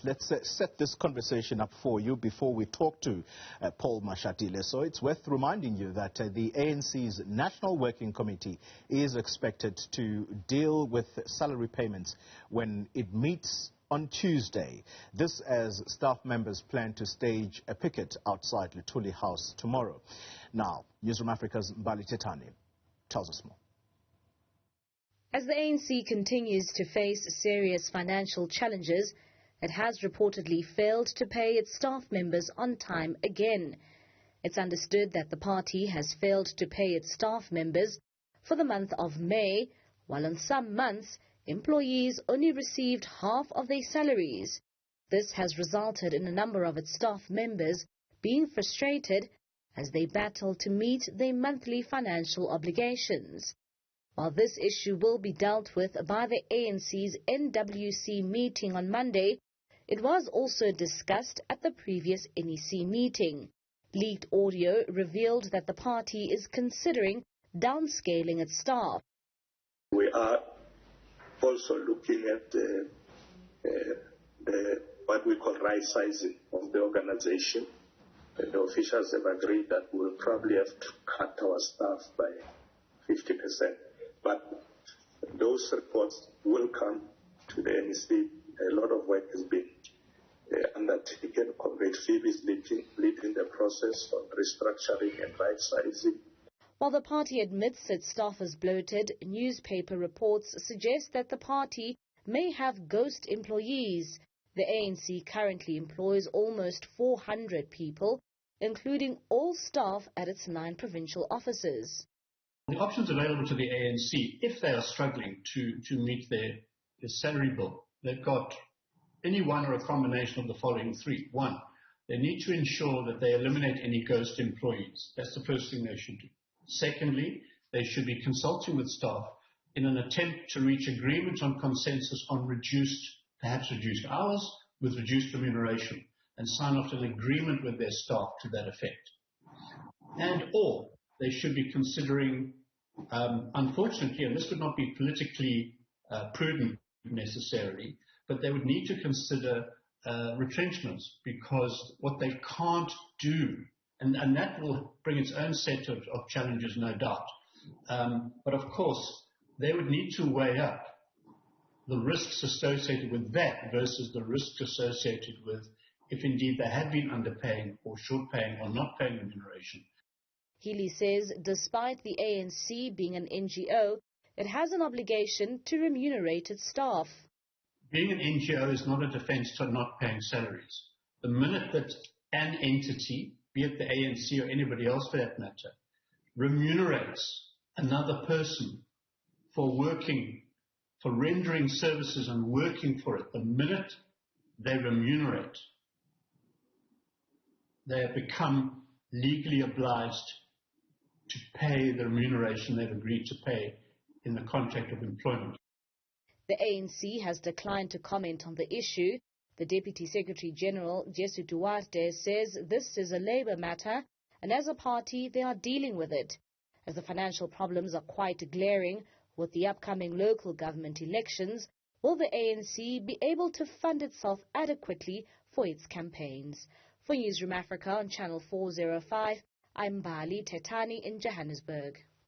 let's set this conversation up for you before we talk to Paul Mashatile. So it's worth reminding you that the ANC's National Working Committee is expected to deal with salary payments when it meets on Tuesday. This as staff members plan to stage a picket outside Luthuli House tomorrow. Now, Newzroom Africa's Mbali Thethani tells us more. As the ANC continues to face serious financial challenges, it has reportedly failed to pay its staff members on time again. It's understood that the party has failed to pay its staff members for the month of May, while in some months, employees only received half of their salaries. This has resulted in a number of its staff members being frustrated as they battle to meet their monthly financial obligations. While this issue will be dealt with by the ANC's NWC meeting on Monday, it was also discussed at the previous NEC meeting. Leaked audio revealed that the party is considering downscaling its staff. We are also looking at what we call right sizing of the organization. The officials have agreed that we'll probably have to cut our staff by 50%. But those reports will come to the NEC. A lot of work has been undertaken. Comrade Phoebe is leading the process on restructuring and right sizing. While the party admits its staff is bloated, newspaper reports suggest that the party may have ghost employees. The ANC currently employs almost 400 people, including all staff at its 9 provincial offices. The options available to the ANC, if they are struggling to meet their salary bill, they've got any one or a combination of the following three. One, they need to ensure that they eliminate any ghost employees. That's the first thing they should do. Secondly, they should be consulting with staff in an attempt to reach agreement on consensus on perhaps reduced hours with reduced remuneration, and sign off an agreement with their staff to that effect. Or they should be considering, unfortunately, and this would not be politically prudent necessarily, but they would need to consider retrenchments, because what they can't do, and that will bring its own set of challenges, no doubt. But of course, they would need to weigh up the risks associated with that versus the risks associated with if indeed they had been underpaying or short paying or not paying remuneration. Healy says despite the ANC being an NGO, it has an obligation to remunerate its staff. Being an NGO is not a defense to not paying salaries. The minute that an entity, be it the ANC or anybody else for that matter, remunerates another person for rendering services and working for it, the minute they remunerate, they have become legally obliged to pay the remuneration they've agreed to pay in the contract of employment. The ANC has declined to comment on the issue. The Deputy Secretary General, Jesu Duarte, says this is a labour matter, and as a party they are dealing with it. As the financial problems are quite glaring with the upcoming local government elections, will the ANC be able to fund itself adequately for its campaigns? For Newzroom Africa on Channel 405, I'm Mbali Thethani in Johannesburg.